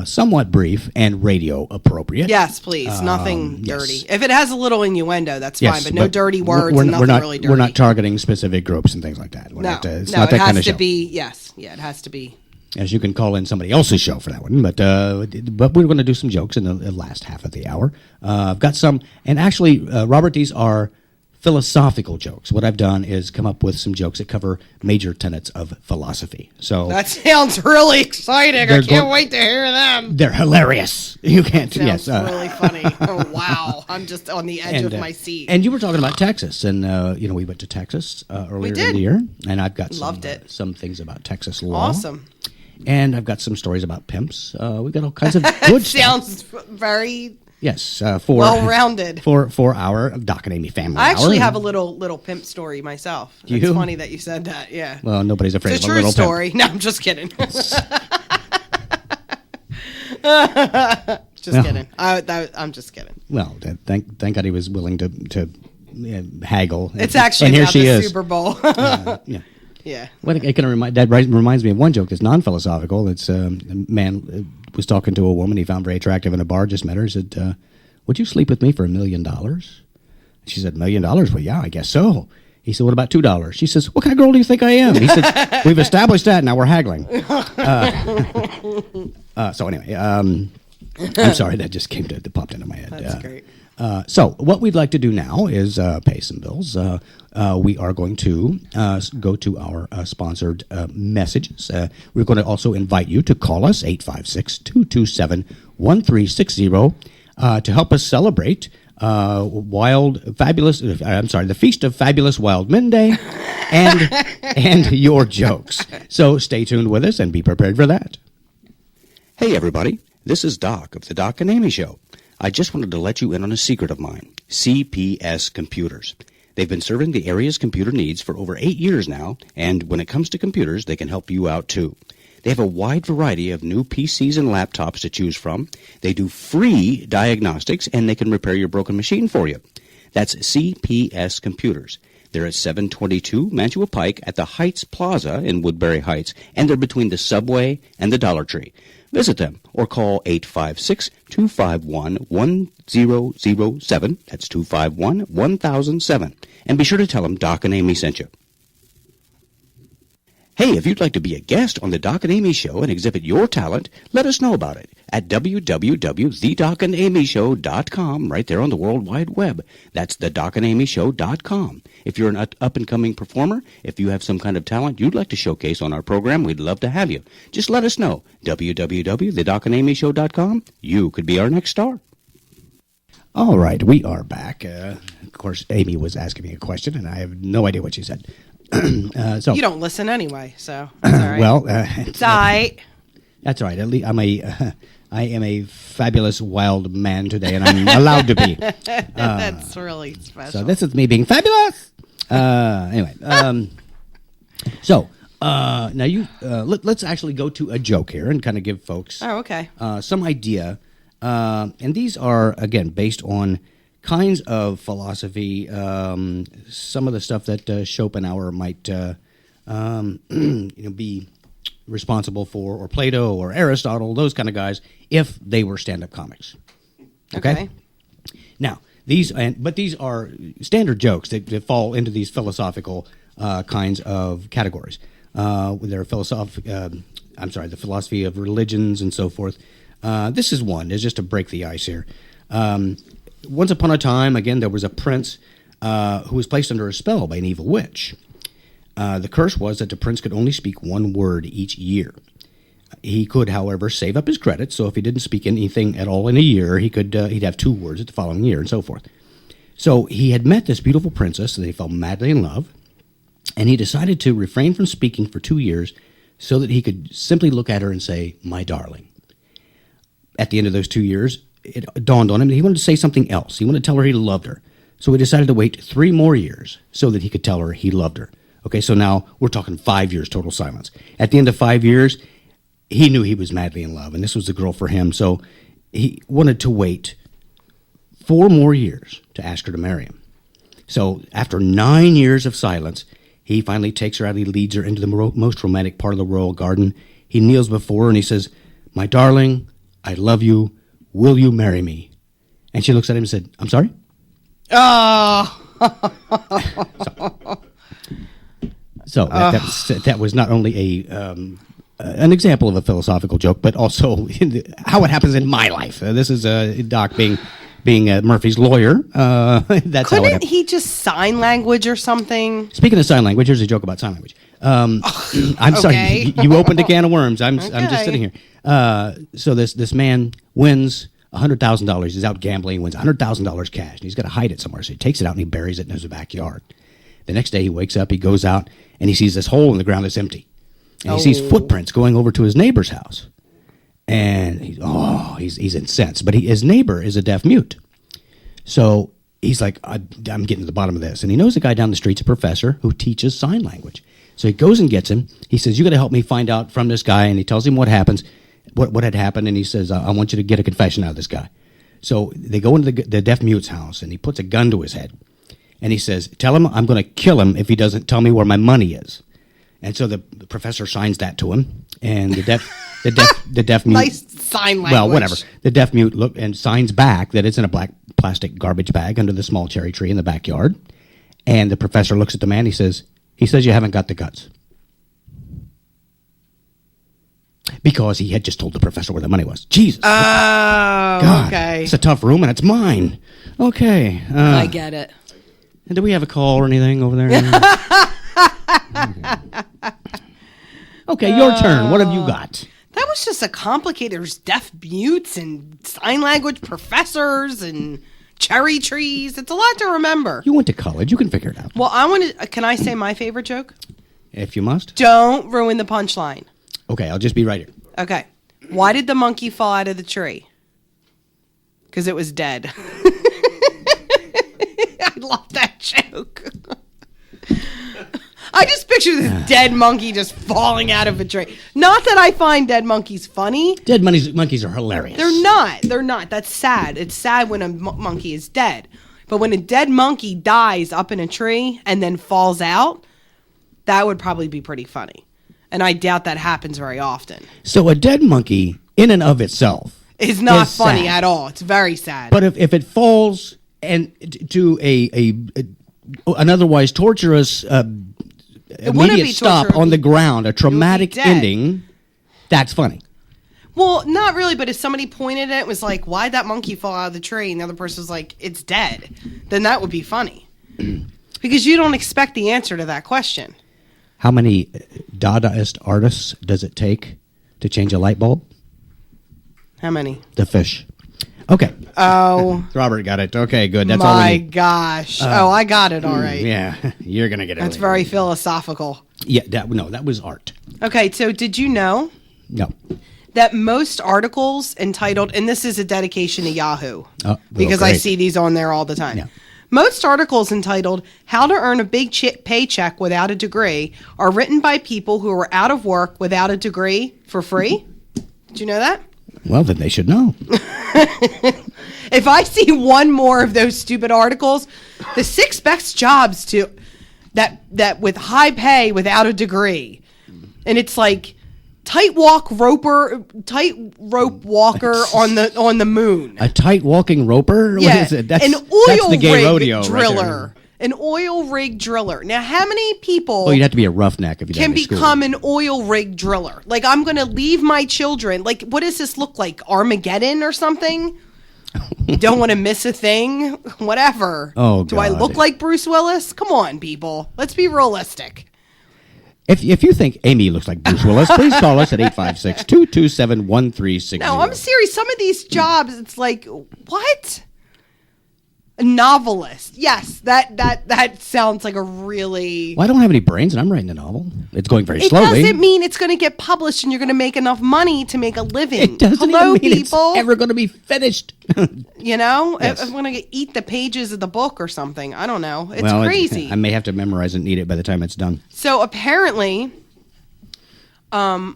somewhat brief and radio appropriate. Yes, please. Nothing dirty. Yes. If it has a little innuendo, that's Yes, fine, but no dirty words we're and nothing not, really dirty. We're not targeting specific groups and things like that. No, it's not that kind of show. It has to be. As you can call in somebody else's show for that one, but we're going to do some jokes in the last half of the hour. I've got some, and actually, Robert, these are philosophical jokes. What I've done is come up with some jokes that cover major tenets of philosophy. So that sounds really exciting. I can't wait to hear them. They're hilarious. You can't. Sounds really funny. Oh wow! I'm just on the edge of my seat. And you were talking about Texas, and we went to Texas earlier in the year, and I've got some things about Texas law. Awesome. And I've got some stories about pimps. We've got all kinds of good stuff. Sounds very well-rounded for our Doc and Amy family. I actually have a little pimp story myself. It's funny that you said that. Yeah. Well, nobody's afraid of a little pimp. It's a true story. No, I'm just kidding. Kidding. I'm just kidding. Well, thank God he was willing to haggle. It's actually and here about she the is. Super Bowl. Yeah. Yeah. Well, that reminds me of one joke that's non-philosophical. It's a man was talking to a woman he found very attractive in a bar, just met her, said, would you sleep with me for $1 million? She said, $1 million? Well, yeah, I guess so. He said, what about $2? She says, what kind of girl do you think I am? He said, we've established that, now we're haggling. So anyway, I'm sorry, that just popped into my head. That's great. So what we'd like to do now is pay some bills. We are going to go to our sponsored messages. We're going to also invite you to call us, 856-227-1360, to help us celebrate the Feast of Fabulous Wild Men Day and your jokes. So stay tuned with us and be prepared for that. Hey, everybody. This is Doc of the Doc and Amy Show. I just wanted to let you in on a secret of mine, CPS Computers. They've been serving the area's computer needs for over 8 years now, and when it comes to computers, they can help you out too. They have a wide variety of new PCs and laptops to choose from. They do free diagnostics, and they can repair your broken machine for you. That's CPS Computers. They're at 722 Mantua Pike at the Heights Plaza in Woodbury Heights, and they're between the Subway and the Dollar Tree. Visit them or call 856-251-1007. That's 251-1007. And be sure to tell them Doc and Amy sent you. Hey, if you'd like to be a guest on the Doc and Amy Show and exhibit your talent, let us know about it at www.thedocandamyshow.com, right there on the World Wide Web. That's thedocandamyshow.com. If you're an up-and-coming performer, if you have some kind of talent you'd like to showcase on our program, we'd love to have you. Just let us know. www.thedocandamyshow.com. You could be our next star. All right, we are back. Of course, Amy was asking me a question, and I have no idea what she said. So You don't listen anyway, so it's all right. well, it's all right. that's all right. At least I am a fabulous wild man today, and I'm allowed to be. That's really special. So this is me being fabulous. Anyway, so now let's actually go to a joke here and kind of give folks okay. some idea. And these are again based on kinds of philosophy. Some of the stuff that Schopenhauer might be responsible for, or Plato or Aristotle, those kind of guys, if they were stand-up comics. Okay. Now these are standard jokes that fall into these philosophical kinds of categories. They're the philosophy of religions and so forth. This is one. It's just to break the ice here. Once upon a time, again, there was a prince who was placed under a spell by an evil witch. The curse was that the prince could only speak one word each year. He could, however, save up his credits, so if he didn't speak anything at all in a year, he'd have 2 words the following year, and so forth. So he had met this beautiful princess, and they fell madly in love, and he decided to refrain from speaking for 2 years so that he could simply look at her and say, "My darling." At the end of those 2 years, it dawned on him that he wanted to say something else. He wanted to tell her he loved her. So he decided to wait 3 more years so that he could tell her he loved her. Okay, so now we're talking 5 years total silence. At the end of 5 years, he knew he was madly in love, and this was the girl for him. So he wanted to wait 4 more years to ask her to marry him. So after 9 years of silence, he finally takes her out. He leads her into the most romantic part of the royal garden. He kneels before her and he says, "My darling, I love you. Will you marry me?" And she looks at him and said, "I'm sorry?" Oh. So that was not only an example of a philosophical joke, but also how it happens in my life. This is Doc being Murphy's lawyer. That's how it Couldn't happened. he just sign language or something? Speaking of sign language, here's a joke about sign language. I'm sorry, you opened a can of worms. I'm just sitting here. So this man wins $100,000. He's out gambling, wins $100,000 cash. And he's got to hide it somewhere. So he takes it out and he buries it in his backyard. The next day he wakes up, he goes out, and he sees this hole in the ground that's empty. And he sees footprints going over to his neighbor's house. And he's incensed. But his neighbor is a deaf mute. So he's like, I'm getting to the bottom of this. And he knows a guy down the street's a professor who teaches sign language. So he goes and gets him. He says, "You got to help me find out from this guy." And he tells him what happens, what had happened. And he says, I want you to get a confession out of this guy. So they go into the deaf mute's house, and he puts a gun to his head. And he says, "Tell him I'm going to kill him if he doesn't tell me where my money is." And so the professor signs that to him. And the deaf mute. Nice sign language. Well, whatever. The deaf mute look and signs back that it's in a black plastic garbage bag under the small cherry tree in the backyard. And the professor looks at the man. He says, "You haven't got the guts." Because he had just told the professor where the money was. Jesus. Oh, God, okay. It's a tough room, and it's mine. Okay. I get it. And do we have a call or anything over there? Okay, your turn. What have you got? That was just a complicated. There's deaf mutes and sign language professors and cherry trees. It's a lot to remember. You went to college. You can figure it out. Well, can I say my favorite joke? If you must. Don't ruin the punchline. Okay, I'll just be right here. Okay. Why did the monkey fall out of the tree? Because it was dead. I love that joke. picture this dead monkey just falling out of a tree. Not that I find dead monkeys funny. Dead monkeys are hilarious. They're not. They're not. That's sad. It's sad when a monkey is dead. But when a dead monkey dies up in a tree and then falls out, that would probably be pretty funny. And I doubt that happens very often. So a dead monkey, in and of itself, It's not is funny sad. at all. It's very sad. But if it falls and to an otherwise torturous immediate be stop torture, it would on the be- ground, a traumatic dead. ending, that's funny. Well, not really, but if somebody pointed at it, was like, why'd that monkey fall out of the tree? And the other person was like, it's dead. Then that would be funny. Because you don't expect the answer to that question. How many Dadaist artists does it take to change a light bulb? How many? The fish. Okay. Oh, Robert got it. Okay, good. That's all we my need. gosh. I got it all right. Yeah, you're going to get it. That's later. very philosophical. Yeah, that was art. Okay, so did you know No. that most articles entitled, and this is a dedication to Yahoo, Oh, because well, I great. see these on there all the time. Yeah. Most articles entitled How to Earn a Big Paycheck Without a Degree are written by people who are out of work without a degree for free. Did you know that? Well, then they should know. If I see one more of those stupid articles, the 6 best jobs to that with high pay without a degree. And it's like tightrope walker on the moon. A tight walking roper? What Yeah, is it? That's, an that's oil the gay rig rodeo right there. driller. An oil rig driller. Now, how many people Well, you'd have to be a roughneck if you can didn't school. become an oil rig driller? Like, I'm going to leave my children. Like, what does this look like? Armageddon or something? Don't want to miss a thing? Whatever. Oh, Do I God. look like Bruce Willis? Come on, people. Let's be realistic. If you think Amy looks like Bruce Willis, please call us at 856-227-1360. No, I'm serious. Some of these jobs, it's like, what? A novelist. Yes, that sounds like a really... Well, I don't have any brains, and I'm writing a novel. It's going very It slowly. doesn't mean it's going to get published and you're going to make enough money to make a living. It doesn't Hello, even mean people. it's ever going to be finished. You know, Yes. I'm going to eat the pages of the book or something. I don't know. It's Well, crazy. I may have to memorize and eat it by the time it's done. So apparently, the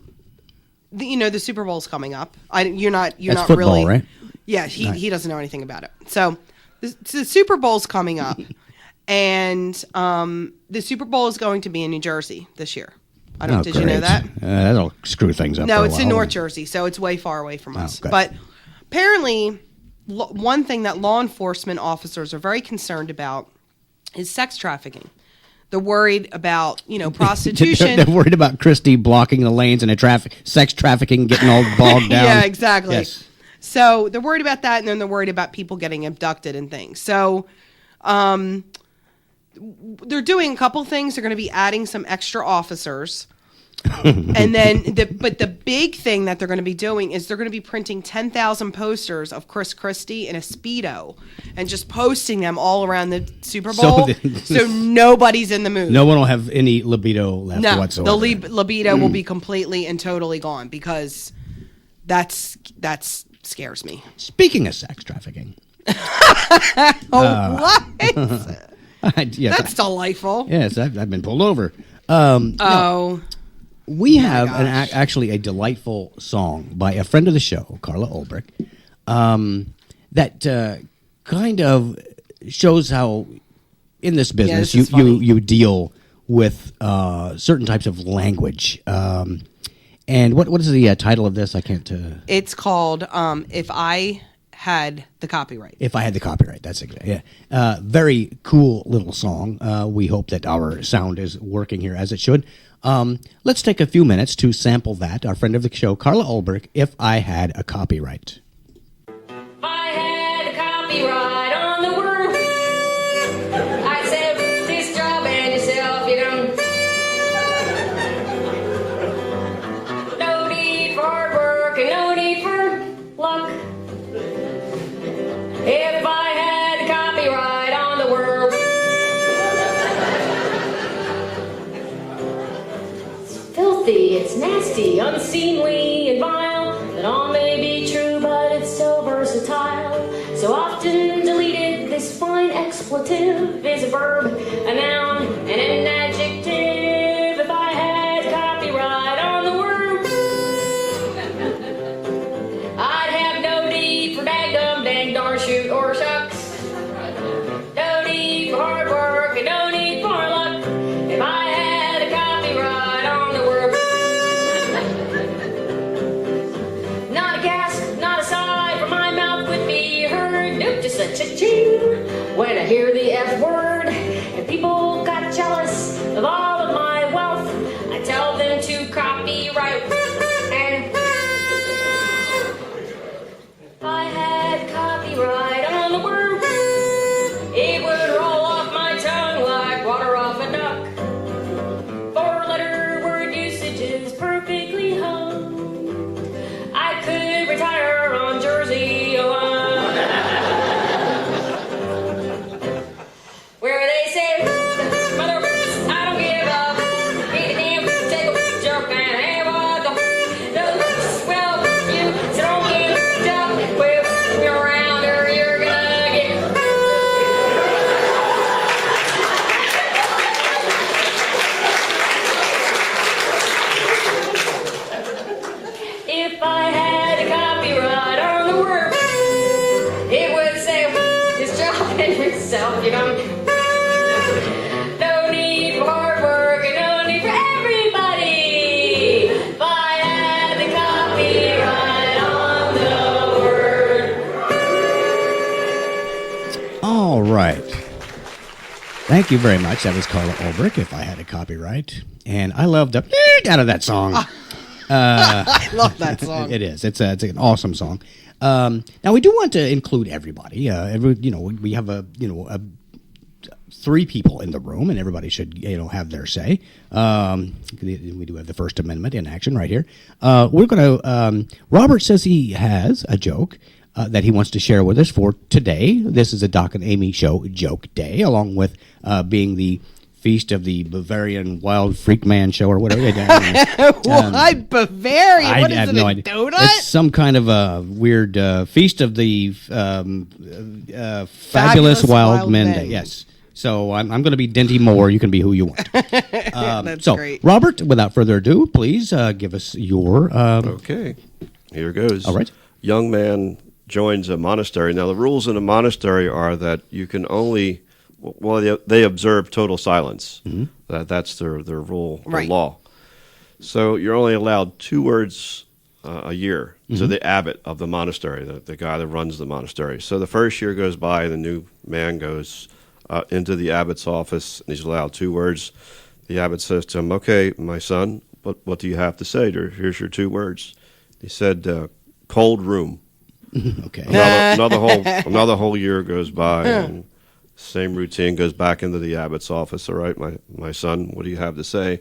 Super Bowl's coming up. You're not That's football, really right? Yeah, he doesn't know anything about it. So the Super Bowl's coming up, and the Super Bowl is going to be in New Jersey this year. Did you know great. that? That'll screw things up. No, for a it's in while. North Jersey, so it's way far away from us. okay. But apparently, one thing that law enforcement officers are very concerned about is sex trafficking. They're worried about, prostitution. They're worried about Christie blocking the lanes and sex trafficking getting all bogged down. Yeah, exactly. Yes. So they're worried about that, and then they're worried about people getting abducted and things. So they're doing a couple things. They're going to be adding some extra officers. And then, but the big thing that they're going to be doing is they're going to be printing 10,000 posters of Chris Christie in a Speedo and just posting them all around the Super Bowl. So nobody's in the mood. No one will have any libido left No, whatsoever. the libido will be completely and totally gone because that's scares me. Speaking of sex trafficking. What? Yes, That's delightful. yes, I've been pulled over. We have actually a delightful song by a friend of the show, Carla Ulbrich, that kind of shows how in this business this is funny. you deal with certain types of language. And what is the title of this? I can't. It's called If I Had the Copyright. If I had the copyright, that's exactly. Yeah, very cool little song. We hope that our sound is working here as it should. Let's take a few minutes to sample that. Our friend of the show, Carla Ulbrich, If I Had a Copyright. If I had a copyright on the world, I'd say this job and yourself, no need for hard work and no need for luck. If I had a copyright on the world, it's filthy, it's nasty, unseemly, and vile. That all may be true, but it's so versatile. So often deleted, this fine expletive is a verb, a noun, and an adjective. ching when I hear the F word. And people got jealous of all of my wealth. I tell them to copyright. And if I had copyright on the word, it would roll off my tongue like water off a duck. Four-letter word usage is perfectly hung. I could retire on Jersey alone, where they say, "Mother, I don't give up. Eat a damn, take a joke, and have a go." Well, you so don't get up. Whip you around, or you're gonna get. If I had a copyright on the word, it would say, "Just job in yourself, you know." No need for hard work and no need for everybody. If I had the copyright on the word. All right. Thank you very much. That was Carla Ulbrich, If I Had a Copyright. And I love the out of that song. I love that song. It is. It's an awesome song. Now we do want to include everybody. We have a 3 people in the room, and everybody should have their say. We do have the First Amendment in action right here. We're going to. Robert says he has a joke that he wants to share with us for today. This is a Doc and Amy Show Joke Day, along with being the Feast of the Bavarian Wild Freak Man Show or whatever they do. Why Bavaria? What is have it, no a idea. donut? It's some kind of a weird Feast of the Fabulous Wild Men Day. Yes. So I'm going to be Dinty Moore. You can be who you want. That's so, great. Robert, without further ado, please give us your... Okay, here goes. All right. Young man joins a monastery. Now, the rules in a monastery are that you can only... Well, they observe total silence. Mm-hmm. That's their rule, their Right. law. So you're only allowed 2 words a year to the abbot of the monastery, the guy that runs the monastery. So the first year goes by, the new man goes into the abbot's office, and he's allowed 2 words. The abbot says to him, "Okay, my son, what do you have to say? Here's your 2 words." He said, "Cold room." Okay. Another whole year goes by, and same routine goes back into the abbot's office. "All right, my son, what do you have to say?"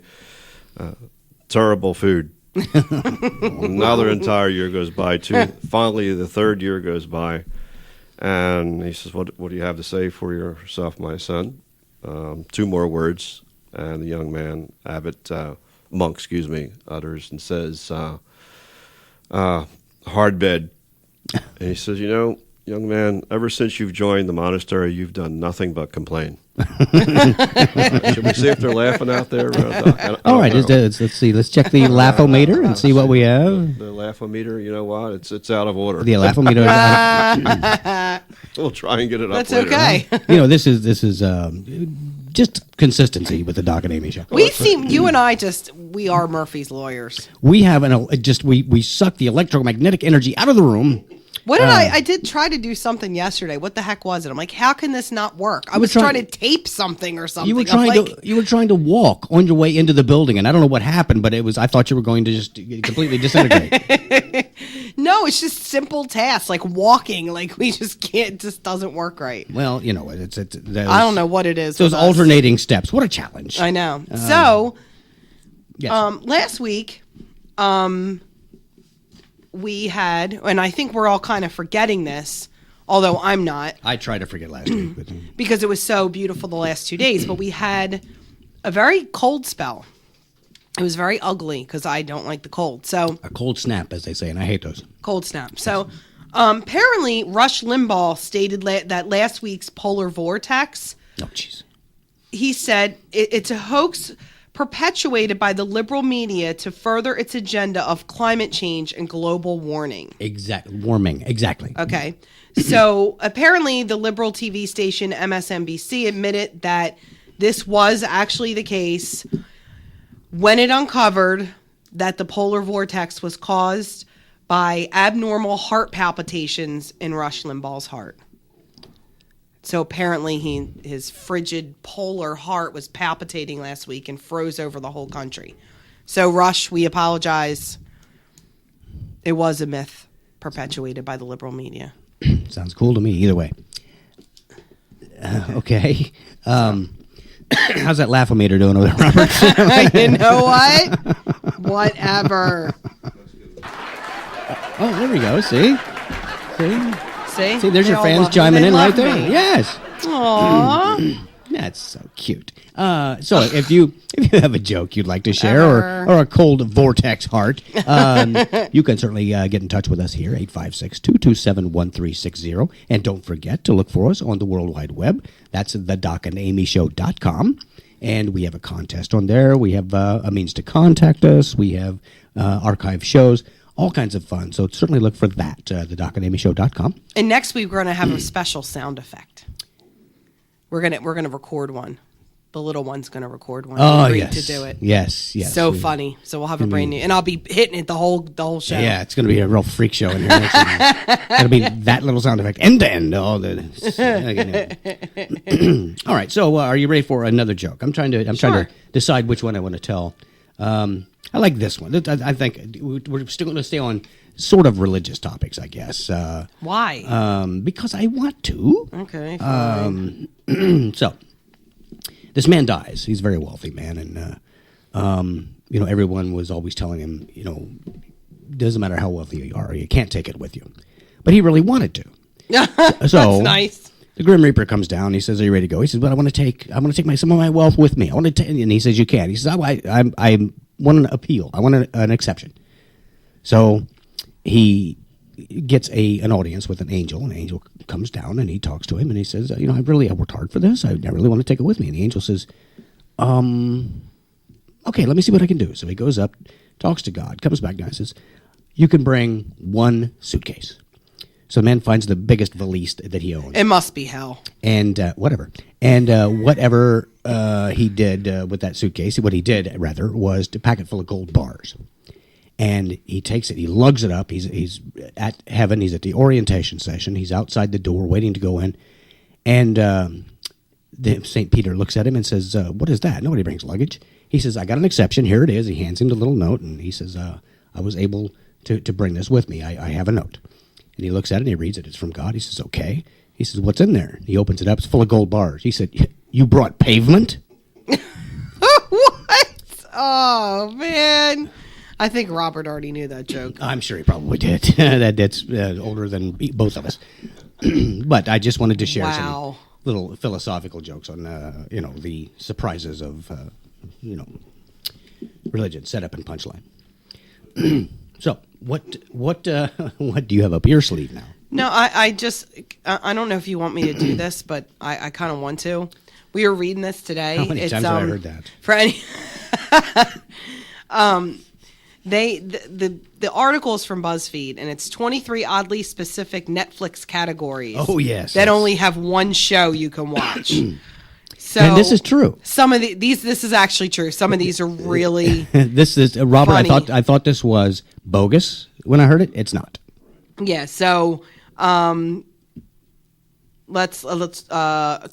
"Terrible food." Another entire year goes by. Finally, the 3rd year goes by, and he says, "What do you have to say for yourself, my son?" 2 more words, and the young man, monk, utters and says, "Hard bed." And he says, "Young man, ever since you've joined the monastery, you've done nothing but complain." Should we see if they're laughing out there? All right. Let's see. Let's check the laugh-o-meter and see what we have. The laugh-o-meter, you know what? It's out of order. The laugh-o-meter. We'll try and get it up That's later. okay. This is just consistency with the Doc and Amy Show. You and I we are Murphy's lawyers. We have we suck the electromagnetic energy out of the room. What did I did try to do something yesterday. What the heck was it? I'm like, how can this not work? I was trying to tape something or something. You were trying to walk on your way into the building, and I don't know what happened, but I thought you were going to just completely disintegrate. No, it's just simple tasks like walking. Like we just can't. It just doesn't work right. Well, it's I don't know what it is. Those with us. alternating steps. What a challenge! I know. So, yes. last week, we had, and I think we're all kind of forgetting this, although I'm not, I tried to forget last week, but because it was so beautiful the last 2 days, but we had a very cold spell. It was very ugly because I don't like the cold. So a cold snap, as they say, and I hate those. cold snap. So apparently Rush Limbaugh stated that last week's polar vortex, Oh, jeez. he said it's a hoax perpetuated by the liberal media to further its agenda of climate change and global warming. Warming, exactly. Okay. So apparently the liberal TV station MSNBC admitted that this was actually the case when it uncovered that the polar vortex was caused by abnormal heart palpitations in Rush Limbaugh's heart. So apparently his frigid polar heart was palpitating last week and froze over the whole country. So Rush, we apologize. It was a myth perpetuated by the liberal media. Sounds cool to me either way. Okay. How's that laugh-o-meter doing over there, Robert? You know what? Whatever. Oh, there we go. See? See, there's They your all fans love me. chiming They in right love there. me. Yes. Aww. That's so cute. So if you have a joke you'd like to share or a cold vortex heart, you can certainly get in touch with us here, 856-227-1360. And don't forget to look for us on the World Wide Web. That's thedocandamyshow.com. And we have a contest on there. We have a means to contact us. We have archive shows, all kinds of fun. So certainly look for that, thedocandamyshow.com. And next week we're going to have a special sound effect. We're gonna record one. The little one's gonna record one. Oh, Agreed yes. to do it. Yes. So funny. So we'll have a brand new, and I'll be hitting it the whole show. Yeah, it's going to be a real freak show in here. It'll be that little sound effect. End to end. All right. So, are you ready for another joke? I'm trying to decide which one I want to tell. I like this one. I think we're still going to stay on sort of religious topics, I guess. Why? Because I want to. Okay. Fine. So, this man dies. He's a very wealthy man, and everyone was always telling him, doesn't matter how wealthy you are, you can't take it with you. But he really wanted to. So That's nice. the Grim Reaper comes down. He says, "Are you ready to go?" He says, "But I want to take some of my wealth with me. I want to take," and he says, "You can't." He says, "I want an appeal. I want an exception." So he gets an audience with an angel. An angel comes down and he talks to him and he says, I worked hard for this. I really want to take it with me. And the angel says, okay, let me see what I can do. So he goes up, talks to God, comes back down and says, you can bring one suitcase. So the man finds the biggest valise that he owns. It must be hell. And whatever. And whatever he did with that suitcase, what he did, rather, was to pack it full of gold bars. And he takes it, he lugs it up. He's at heaven. He's at the orientation session. He's outside the door waiting to go in. And St. Peter looks at him and says, what is that? Nobody brings luggage. He says, I got an exception. Here it is. He hands him the little note. And he says, I was able to bring this with me. I have a note. And he looks at it and he reads it. It's from God. He says, okay. He says, what's in there? He opens it up. It's full of gold bars. He said, you brought pavement? What? Oh, man. I think Robert already knew that joke. I'm sure he probably did. That's older than both of us. But I just wanted to share some little philosophical jokes on, the surprises of, religion, setup and punchline. So, what do you have up your sleeve now? No, I don't know if you want me to do this, but I kind of want to. We were reading this today. How many times have I heard that? For any, the article is from BuzzFeed, and it's 23 oddly specific Netflix categories. Oh yes, that only have one show you can watch. So, and this is true. Some of this is actually true. Some of these are really. This is Robert. Funny. I thought this was bogus when I heard it. It's not. Yeah. So, let's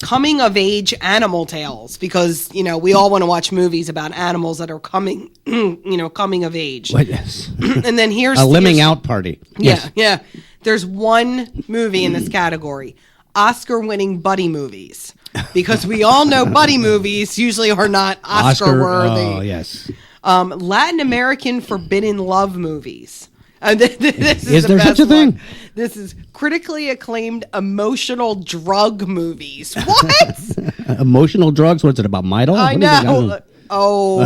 coming of age animal tales, because we all want to watch movies about animals that are coming of age. Yes. And then here's a lemming out party. Yes. Yeah. There's one movie in this category, Oscar-winning buddy movies, because we all know buddy movies usually are not Oscar-worthy. Oh yes. Latin American forbidden love movies. This is there such a thing? This is critically acclaimed emotional drug movies. What? Emotional drugs? What's it about? Midol? I know. Oh.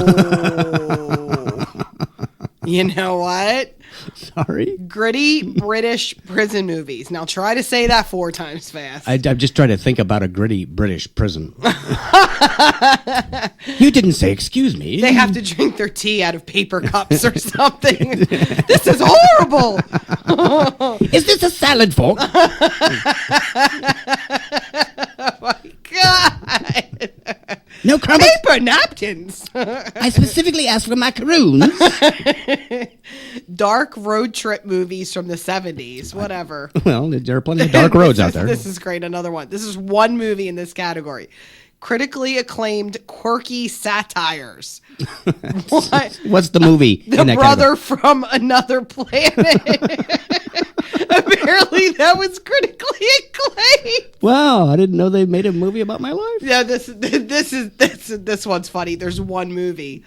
You know what? Sorry? Gritty British prison movies. Now try to say that 4 times fast. I'm just trying to think about a gritty British prison. You didn't say excuse me. They have to drink their tea out of paper cups or something. This is horrible. Is this a salad fork? Oh my God. No crumbs. Paper napkins. I specifically asked for macaroons. dark road trip movies from the 70s. Whatever. Well, there are plenty of dark roads out there. This is great. Another one. This is one movie in this category. Critically acclaimed quirky satires. What? What's the movie? The in that brother category? from another planet. Apparently, that was critically acclaimed. Wow, I didn't know they made a movie about my life. Yeah, this one's funny. There's one movie,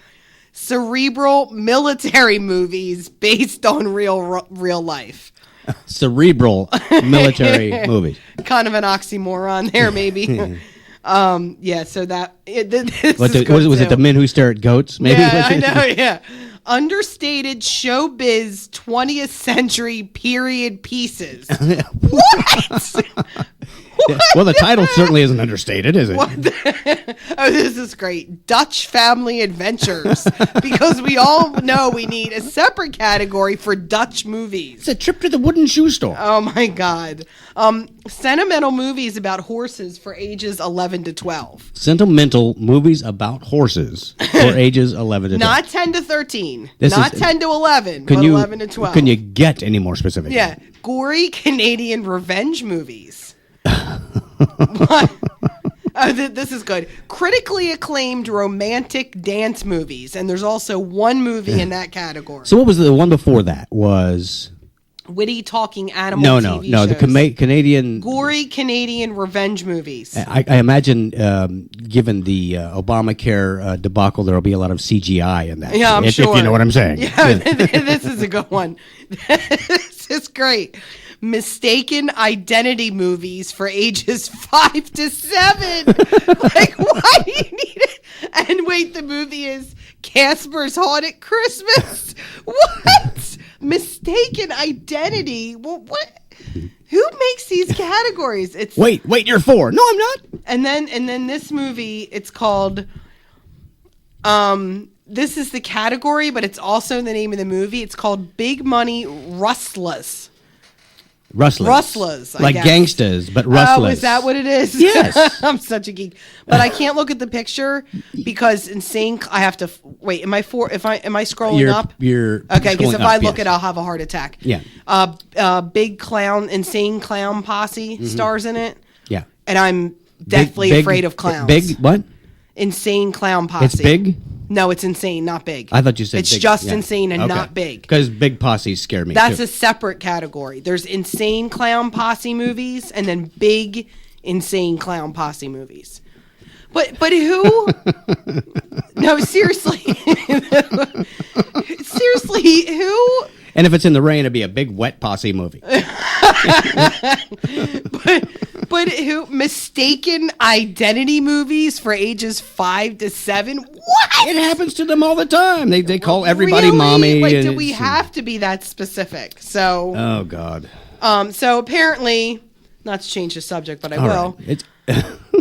cerebral military movies based on real life. Cerebral military movies. Kind of an oxymoron there, maybe. Yeah. So that this Was is good it too. the men who stare at goats? Maybe. Yeah, I know. Yeah. Understated showbiz 20th century period pieces. What? Well, the title certainly isn't understated, is it? Oh, this is great. Dutch Family Adventures. Because we all know we need a separate category for Dutch movies. It's a trip to the wooden shoe store. Oh my God. Sentimental movies about horses for ages 11 to 12. Sentimental movies about horses for ages 11 to 12. Not 10 to 13. This Not is- 10 to 11, but 11 to 12. Can you get any more specific? Yeah. Gory Canadian revenge movies. What? Oh, this is good. Critically acclaimed romantic dance movies. And there's also one movie in that category. So what was the one before that? Was Witty talking animal no. TV shows. The Canadian. Gory Canadian revenge movies. I imagine, given the Obamacare debacle, there will be a lot of CGI in that. Yeah, I'm if sure. you know what I'm saying. Yeah, this is a good one. This is great. Mistaken identity movies for ages 5 to 7. Like, why do you need it? And wait, the movie is Casper's Haunted Christmas. What? Mistaken identity? Well, what? Who makes these categories? It's Wait, you're 4. No, I'm not. and then this movie, it's called this is the category, but it's also the name of the movie. It's called Big Money Rustlers. Rustlers. I Like guess. gangsters, but rustlers. Oh, is that what it is? Yes. I'm such a geek. But I can't look at the picture because I have to wait. Am I scrolling up? You're Okay, because if scrolling I up, look yes. it, I'll have a heart attack. Yeah. Big clown, insane clown posse stars in it, Yeah. and I'm deathly Big- afraid of clowns. Big what? Insane clown posse. It's big? No, it's insane, not big. I thought you said it's big. just Yeah. insane and Okay. not big. Because big posses scare me. That's too. a separate category. There's insane clown posse movies and then big insane clown posse movies. But who? No, seriously. Seriously, who? And if it's in the rain, it'd be a big wet posse movie. But who? Mistaken identity movies for ages 5 to 7? What? It happens to them all the time. They call everybody Really? mommy. Like, and do we it's- have to be that specific? So, Oh God. so apparently, not to change the subject, but I All will. right. It's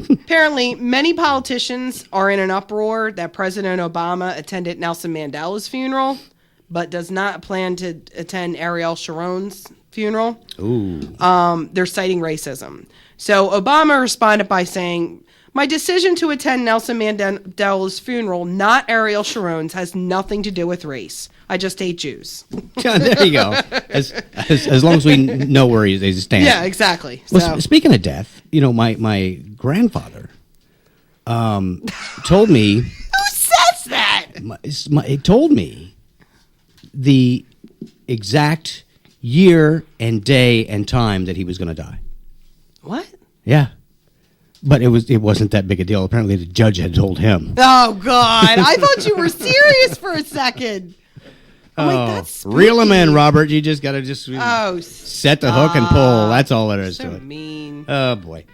Apparently, many politicians are in an uproar that President Obama attended Nelson Mandela's funeral, but does not plan to attend Ariel Sharon's funeral. ooh. They're citing racism. So Obama responded by saying, "My decision to attend Nelson Mandela's funeral, not Ariel Sharon's, has nothing to do with race. I just hate Jews." There you go. As long as we know where he stands. Yeah, exactly. Well, So, speaking of death, my grandfather told me. who says that? He told me the exact year and day and time that he was going to die. What? Yeah, but it wasn't that big a deal. Apparently, the judge had told him. Oh, God. I thought you were serious for a second. I'm like, that's spooky. Reel him in, Robert. You just got to Oh, set the hook and pull. That's all there is so to it. mean. Oh boy.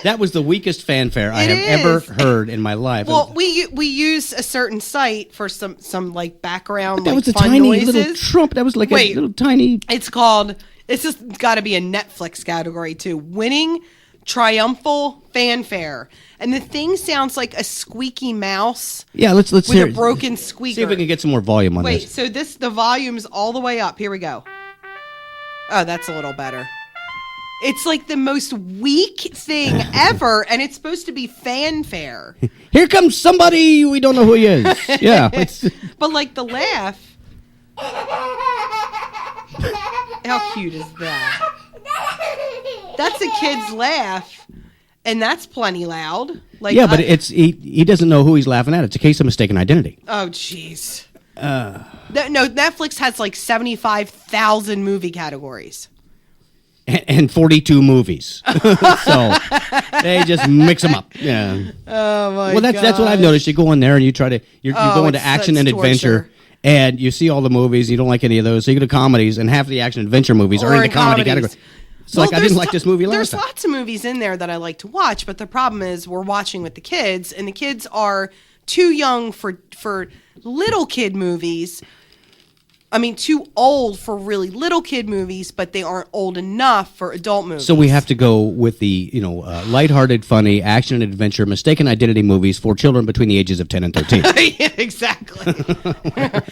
That was the weakest fanfare I It have ever is. heard in my life. Well, we use a certain site for some like background that like was a fun tiny noises. little Trump. That was like Wait. a little tiny. It's called. It's just got to be a Netflix category too. Winning triumphal fanfare, and the thing sounds like a squeaky mouse Yeah, let's with hear a broken squeaker. See if we can get some more volume on Wait, this. so the volume's all the way up. Here we go. Oh, that's a little better. It's like the most weak thing ever, and it's supposed to be fanfare. Here comes somebody we don't know who he is. Yeah. But like the laugh. How cute is that? That's a kid's laugh, and that's plenty loud. Like yeah, but he doesn't know who he's laughing at. It's a case of mistaken identity. Oh, jeez. No, Netflix has like 75,000 movie categories. And 42 movies. So they just mix them up. Yeah. Oh my! Well, that's what I've noticed. You go in there and you try to you go into it's action and adventure, torture. and you see all the movies. You don't like any of those, so you go to comedies, and half the action and adventure movies are in the comedy comedies. category. It's like I didn't like this movie last There's time. lots of movies in there that I like to watch, but the problem is we're watching with the kids, and the kids are too young for little kid movies. I mean, too old for really little kid movies, but they aren't old enough for adult movies. So we have to go with the lighthearted, funny action and adventure, mistaken identity movies for children between the ages of 10 and 13. Yeah, exactly.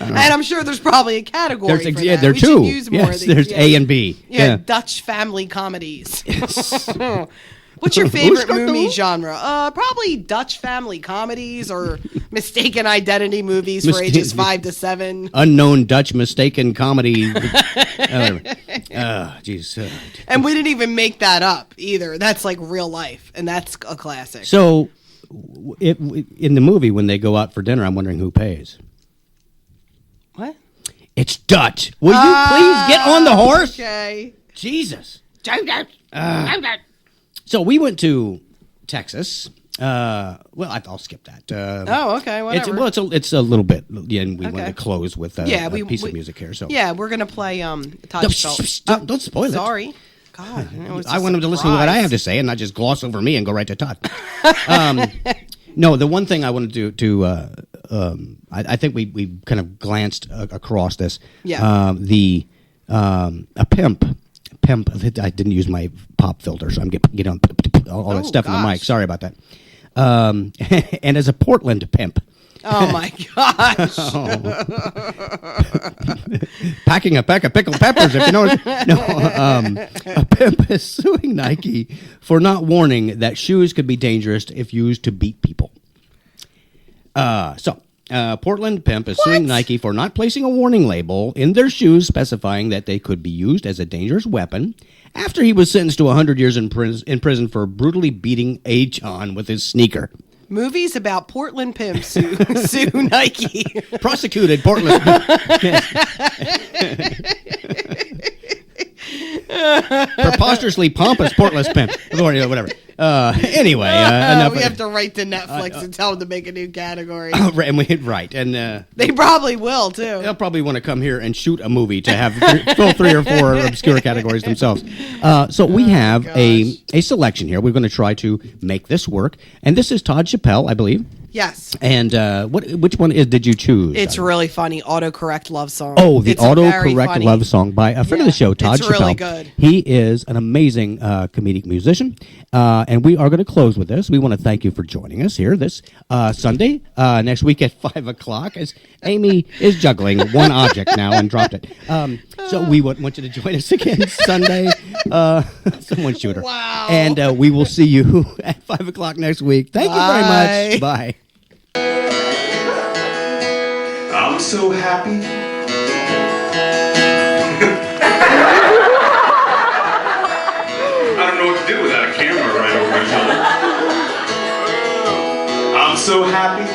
And I'm sure there's probably a category for that. There are We two. should use more of Yes, these. there's A and B. Yeah, Dutch family comedies. What's your favorite movie genre? Probably Dutch family comedies or mistaken identity movies for ages 5 to 7. Unknown Dutch mistaken comedy. Jeez. And we didn't even make that up either. That's like real life, and that's a classic. So, in the movie, when they go out for dinner, I'm wondering who pays. What? It's Dutch. Will you please get on the horse? Okay. Jesus. So we went to Texas. I'll skip that. Okay, whatever. It's a little bit. Yeah, and we want Okay. to close with a piece of music here. So Yeah, we're gonna play Todd Don't, Schultz. don't spoil it. Sorry. God, I want them to listen to what I have to say and not just gloss over me and go right to Todd. No, the one thing I wanted I think we kind of glanced across this. Yeah. A pimp. I didn't use my pop filter, so I'm getting on all that stuff in the mic. Gosh. Sorry about that. And as a Portland pimp. Oh my gosh. Packing a peck of pickled peppers, if you know what. No, a pimp is suing Nike for not warning that shoes could be dangerous if used to beat people. Portland pimp is suing Nike for not placing a warning label in their shoes specifying that they could be used as a dangerous weapon after he was sentenced to 100 years in prison for brutally beating a John with his sneaker. Movies about Portland pimps sue Nike. Prosecuted Portland. Preposterously pompous Portland pimp. Whatever. Anyway, enough. We have to write to Netflix and tell them to make a new category. Right, and They probably will too. they'll probably want to come here and shoot a movie to have fill 3 or 4 obscure categories themselves. So we have a selection here. We're going to try to make this work, and this is Todd Chappelle, I believe. Yes. And which one did you choose? It's really funny. Autocorrect love song. Oh, the It's very autocorrect funny. love song by a friend of the show, Todd it's Chappelle. really good. He is an amazing comedic musician, and we are going to close with this. We want to thank you for joining us here this Sunday, next week at 5 o'clock, as Amy is juggling one object now and dropped it. So we want you to join us again Sunday. Someone shoot her. Wow. And we will see you at 5 o'clock next week. Thank you very much. Bye. I'm so happy. I don't know what to do without a camera right over my shoulder. I'm so happy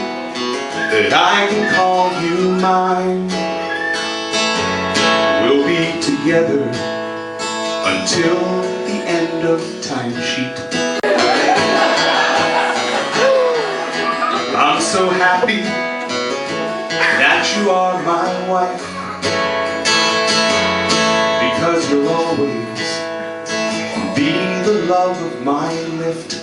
that I can call you mine. We'll be together until the end of time sheet. I'm so happy that you are my wife, because you'll always be the love of my lift.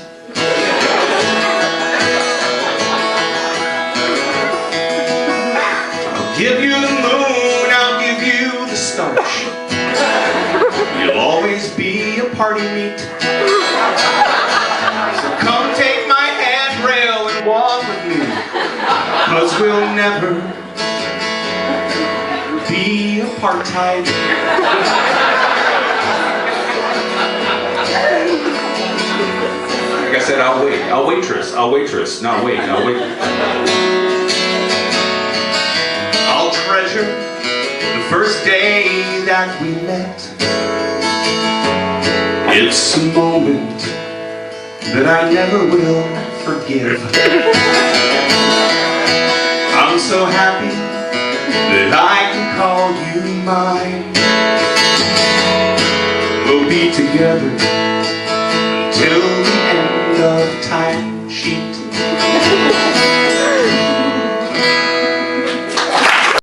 I'll give you the moon, I'll give you the starch. You'll always be a party meet. So come take my handrail and walk with me, 'cause we'll never be apartheid. said, I'll wait. I'll waitress. I'll waitress. Not wait. I'll wait. I'll treasure the first day that we met. It's a moment that I never will forgive. I'm so happy that I can call you mine. We'll be together until the end of time. She